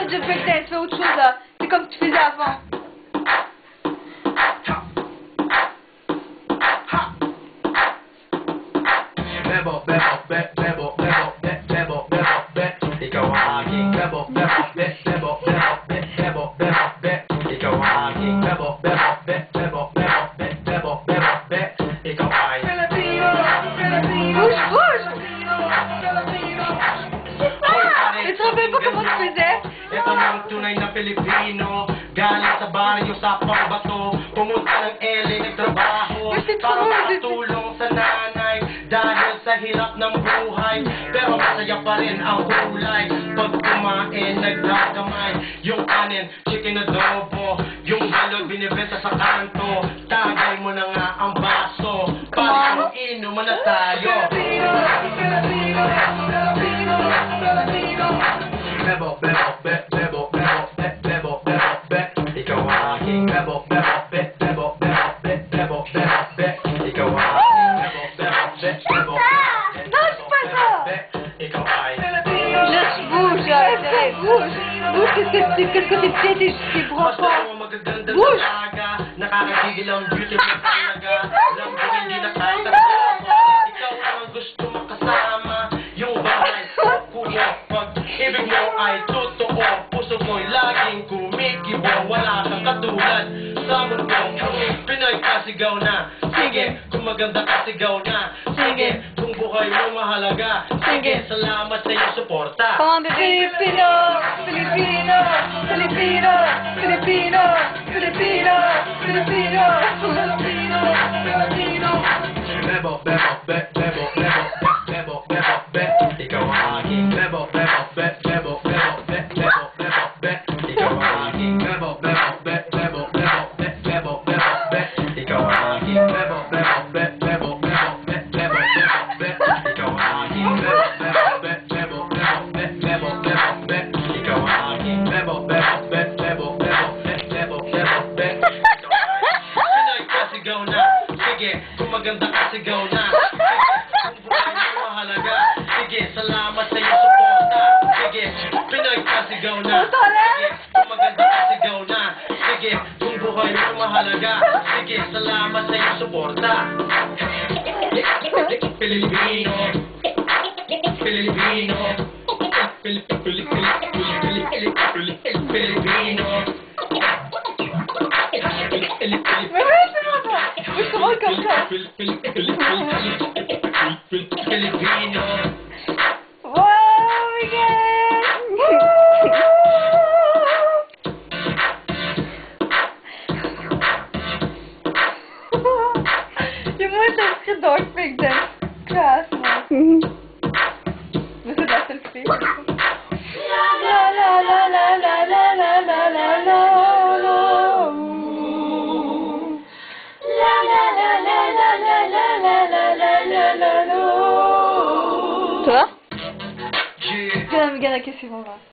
besoin de breakdance, fais autre chose là. C'est comme tu faisais avant. Ikaw ang aking bebo, bebo, bebo, bebo, bebo, bebo, be. Ikaw ang aking bebo, bebo, bebo, bebo, bebo, bebo, be. Ikaw ay Bouge, bouge! Tu te rappelles pas comment tu faisais? Ito ng tunay na Pilipino, galing sa baryo sa pambato, pumunta ng LA nagtrabaho para makatulong sa nanay dahil sa hirap ng buhay, pero masaya pa rin ang kulay pag kumain nagkakamay. Yung kanin, chicken adobo, yung balot binibenta sa kanto, tagay mo na nga ang baso para kung inuman na tayo. Bebo, bebo, be, bebo, bebo, be, bebo, bebo, be. Ikaw ang aking bebo, bebo, be, bebo, bebo, be, bebo, bebo, be. Ikaw ang aking bebo, bebo, be, bebo, Lâche pas ça! ikaw ay Lâche, bouge, arrête, bouge! Bouge, qu'est-ce que t'es tes bras pas? Bouge! Nakakagigil ang beauty mo talaga. Alam ko hindi na kaya. Ikaw ang gusto makasama. Yung bahay kuya, pag ibig mo ay totoo. Puso ko'y laging kumikibo. Wala kang katulad sa mundong Pinoy kasigaw na. Sige, kung maganda kasigaw na. Sige, kung buhay mo mahalaga. Sige, salamat sa iyong suporta. Come on, bébé! Filipino! Filipino! Filipino! Filipino! Filipino! Filipino! Filipino! Bebo, bebo, be, bebo, bebo, bebo, bebo, be. Ikaw ang aking bebo, bebo, be, bebo, bebo, be, bebo, bebo, be. Ikaw ang aking bebo, bebo, be, bebo, bebo, be, bebo, bebo, be. Ikaw ang aking bebo, bebo, be, bebo, bebo, be, bebo, bebo, be. Ikaw ang aking bebo, bebo, be, bebo, bebo, be, bebo, bebo, be. Ikaw ang aking bebo, bebo, be, bebo, bebo, be, bebo, bebo, be. Pinoy kasigaw na. Sige, kung maganda kasigaw na. Sige, kung buhay mo mahalaga. Sige, salamat sa iyong suporta. Sige, Pinoy kasigaw na. Sige, kung maganda kasigaw na. Sige, kung buhay mo mahalaga. Sige, salamat sa iyong suporta. Pilipino. Pilipino. Pilipino. Oui, comment comme ça? Filipino. Wow, Miguel! J'ai moins inscrit Dark Big Dance. Classe, moi. Mais c'est de la selfie. La la la la la la la la la la la. La la la la la la la la la la la la la. Ça va? Regarde, qu'est-ce qu'ils vont là.